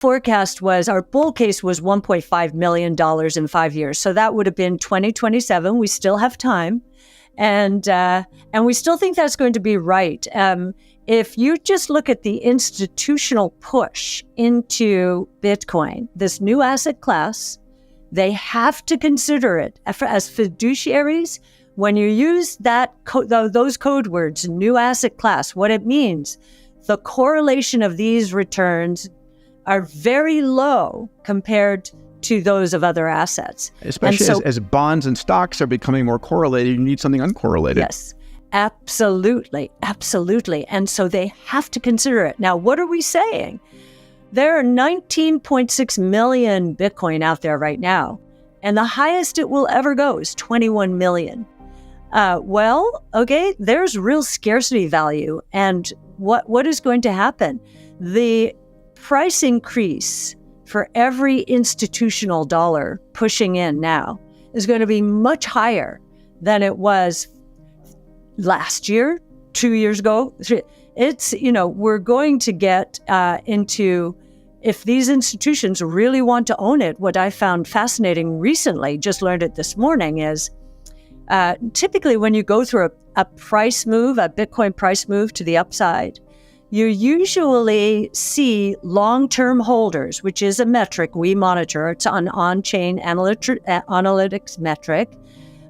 forecast was, our bull case was $1.5 million in 5 years. So that would have been 2027. We still have time. And we still think that's going to be right. If you just look at the institutional push into Bitcoin, this new asset class, they have to consider it as fiduciaries. When you use those code words, new asset class, what it means, the correlation of these returns are very low compared to those of other assets. Especially as bonds and stocks are becoming more correlated, you need something uncorrelated. Yes, absolutely, absolutely. And so they have to consider it. Now, what are we saying? There are 19.6 million Bitcoin out there right now, and the highest it will ever go is 21 million. Okay, there's real scarcity value. And what is going to happen? The price increase for every institutional dollar pushing in now is going to be much higher than it was last year, 2 years ago. It's, we're going to get into, if these institutions really want to own it, what I found fascinating recently, just learned it this morning, is typically when you go through a price move, a Bitcoin price move to the upside, you usually see long-term holders, which is a metric we monitor. It's an on-chain analytics metric.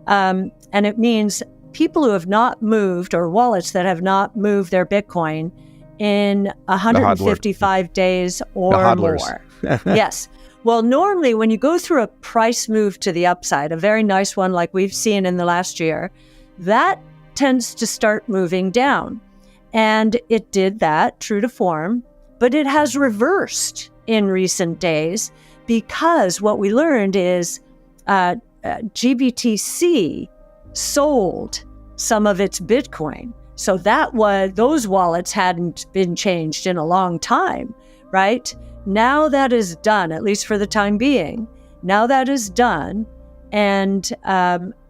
And it means people who have not moved, or wallets that have not moved their Bitcoin in 155 days or more. Yes. Well, normally when you go through a price move to the upside, a very nice one like we've seen in the last year, that tends to start moving down. And it did that, true to form, but it has reversed in recent days because what we learned is GBTC sold some of its Bitcoin. So those wallets hadn't been changed in a long time, right? Now that is done, at least for the time being. Now that is done, and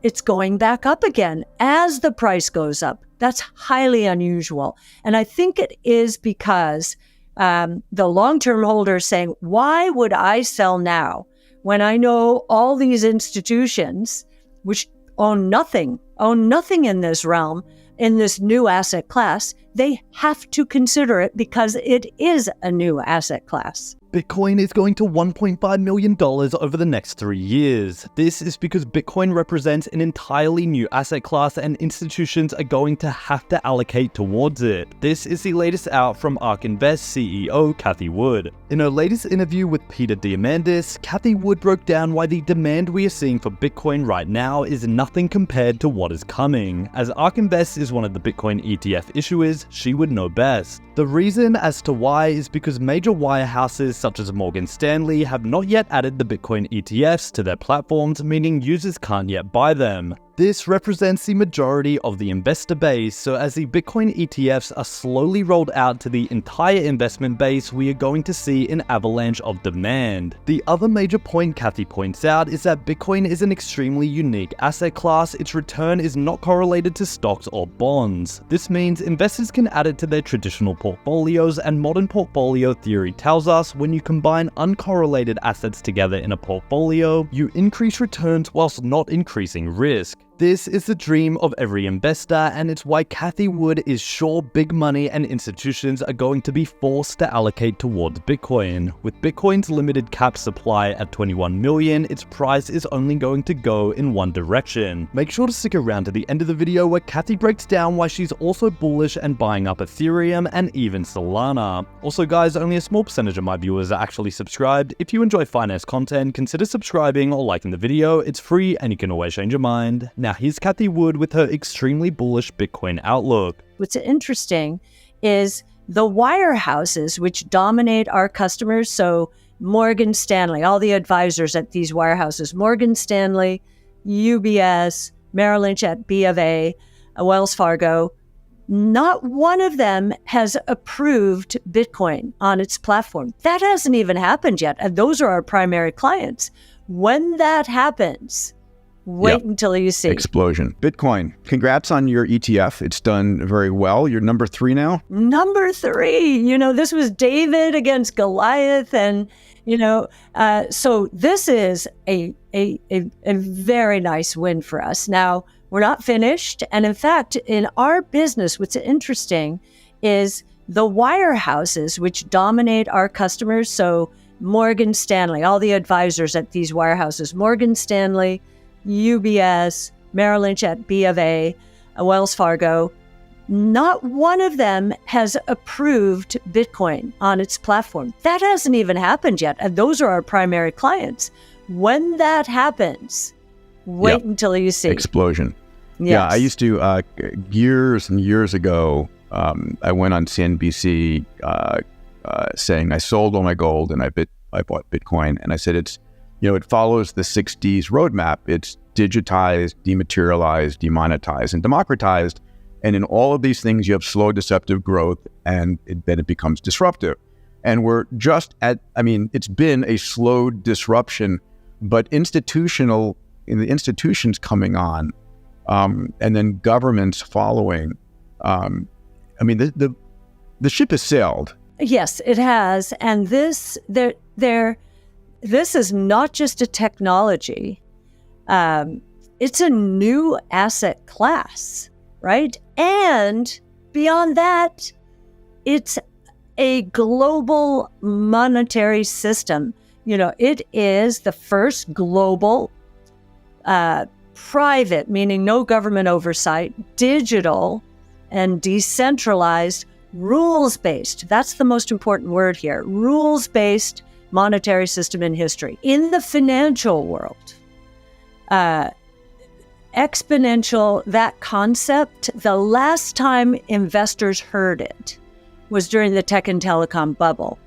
it's going back up again as the price goes up. That's highly unusual. And I think it is because the long-term holder is saying, why would I sell now when I know all these institutions, which own nothing in this realm, in this new asset class, they have to consider it because it is a new asset class. Bitcoin is going to $1.5 million over the next 3 years. This is because Bitcoin represents an entirely new asset class and institutions are going to have to allocate towards it. This is the latest out from ARK Invest CEO Cathie Wood. In her latest interview with Peter Diamandis, Cathie Wood broke down why the demand we are seeing for Bitcoin right now is nothing compared to what is coming. As ARK Invest is one of the Bitcoin ETF issuers, she would know best. The reason as to why is because major wirehouses such as Morgan Stanley have not yet added the Bitcoin ETFs to their platforms, meaning users can't yet buy them. This represents the majority of the investor base, so as the Bitcoin ETFs are slowly rolled out to the entire investment base, we are going to see an avalanche of demand. The other major point Cathie points out is that Bitcoin is an extremely unique asset class. Its return is not correlated to stocks or bonds. This means investors can add it to their traditional portfolios, and modern portfolio theory tells us when you combine uncorrelated assets together in a portfolio, you increase returns whilst not increasing risk. This is the dream of every investor, and it's why Cathie Wood is sure big money and institutions are going to be forced to allocate towards Bitcoin. With Bitcoin's limited cap supply at 21 million, its price is only going to go in one direction. Make sure to stick around to the end of the video where Cathie breaks down why she's also bullish and buying up Ethereum and even Solana. Also guys, only a small percentage of my viewers are actually subscribed. If you enjoy finance content, consider subscribing or liking the video. It's free and you can always change your mind. Now here's Cathie Wood with her extremely bullish Bitcoin outlook. What's interesting is the wirehouses which dominate our customers. So Morgan Stanley, all the advisors at these wirehouses, Morgan Stanley, UBS, Merrill Lynch at B of A, Wells Fargo, not one of them has approved Bitcoin on its platform. That hasn't even happened yet. And those are our primary clients. When that happens, Wait until you see. Explosion. Bitcoin. Congrats on your ETF. It's done very well. You're number 3 now. Number 3. This was David against Goliath, and so this is a very nice win for us. Now, we're not finished, and in fact, in our business, what's interesting is the wirehouses which dominate our customers. So Morgan Stanley, all the advisors at these wirehouses, Morgan Stanley, UBS, Merrill Lynch at B of A, Wells Fargo, not one of them has approved Bitcoin on its platform. That hasn't even happened yet. And those are our primary clients. When that happens, wait until you see. Explosion. Yes. Yeah, I used to, years and years ago, I went on CNBC saying I sold all my gold and I bought Bitcoin. And I said, it follows the 6Ds roadmap. It's digitized, dematerialized, demonetized, and democratized. And in all of these things, you have slow, deceptive growth, and then it becomes disruptive. And we're just it's been a slow disruption, but the institutions coming on, and then governments following. The ship has sailed. Yes, it has. And this is not just a technology. It's a new asset class, right? And beyond that, it's a global monetary system. It is the first global, private, meaning no government oversight, digital and decentralized, rules-based. That's the most important word here. Rules-based monetary system in history. In the financial world, exponential, that concept, the last time investors heard it was during the tech and telecom bubble.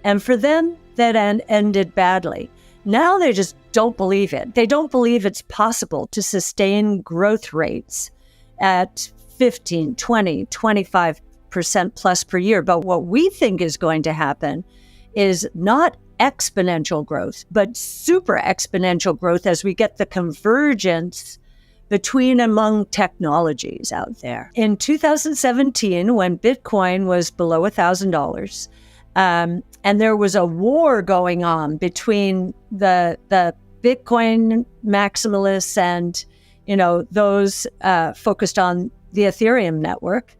And for them, that ended badly. Now they just don't believe it. They don't believe it's possible to sustain growth rates at 15, 20, 25% plus per year. But what we think is going to happen is not exponential growth, but super exponential growth as we get the convergence between among technologies out there. In 2017, when Bitcoin was below $1,000, and there was a war going on between the Bitcoin maximalists and those focused on the Ethereum network.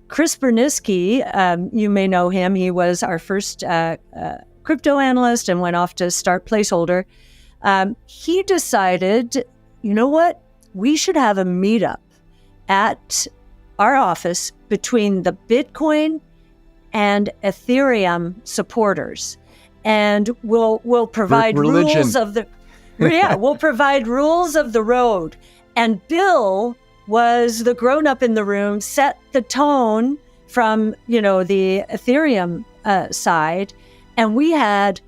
Chris Burniske, you may know him. He was our first crypto analyst and went off to start Placeholder. He decided, we should have a meetup at our office between the Bitcoin and Ethereum supporters, and we'll provide rules of the we'll provide rules of the road. And Bill was the grown-up in the room, set the tone from the Ethereum side, and we had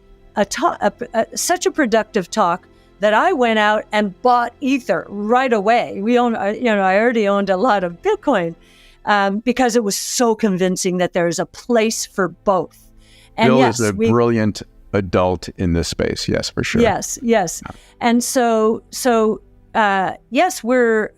such a productive talk that I went out and bought Ether right away. I already owned a lot of Bitcoin because it was so convincing that there's a place for both. And Bill is a brilliant adult in this space. Yes, for sure. Yes. And so yes, we're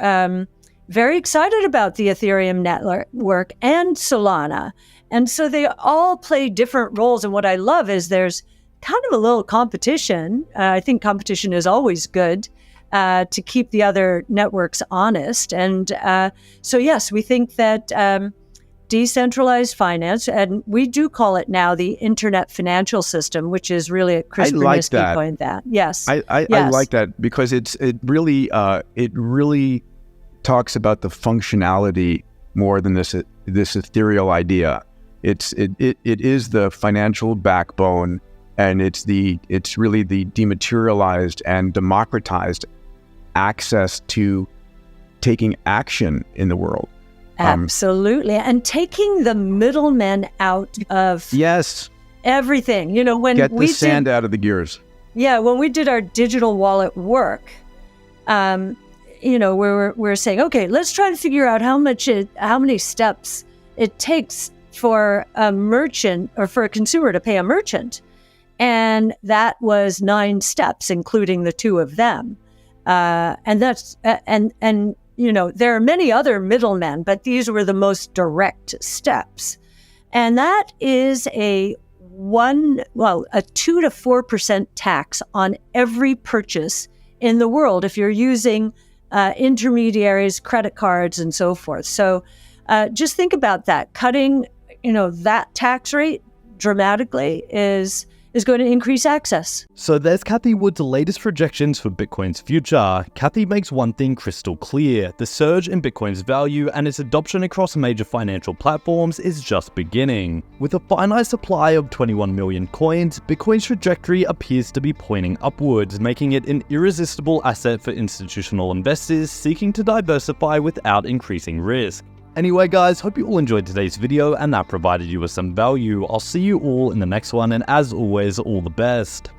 very excited about the Ethereum network and Solana. And so they all play different roles. And what I love is there's kind of a little competition. I think competition is always good to keep the other networks honest. And so, yes, we think that decentralized finance, and we do call it now the Internet Financial System, which is really Chris Burniske coined that. Yes. I like that because it really talks about the functionality more than this ethereal idea. It is the financial backbone, and it's really the dematerialized and democratized access to taking action in the world. Absolutely. And taking the middlemen out of everything. When get we the sand out of the gears. Yeah, when we did our digital wallet work, we're saying, okay, let's try to figure out how many steps it takes for a merchant or for a consumer to pay a merchant. And that was 9 steps, including the 2 of them. And that's and you know, there are many other middlemen, but these were the most direct steps. And that is a 2 to 4% tax on every purchase in the world if you're using intermediaries, credit cards, and so forth. So just think about that. Cutting, you know, that tax rate dramatically is going to increase access. So there's Cathie Wood's latest projections for Bitcoin's future. Cathie makes one thing crystal clear: the surge in Bitcoin's value and its adoption across major financial platforms is just beginning. With a finite supply of 21 million coins, Bitcoin's trajectory appears to be pointing upwards, making it an irresistible asset for institutional investors seeking to diversify without increasing risk. Anyway guys, hope you all enjoyed today's video and that provided you with some value. I'll see you all in the next one, and as always, all the best.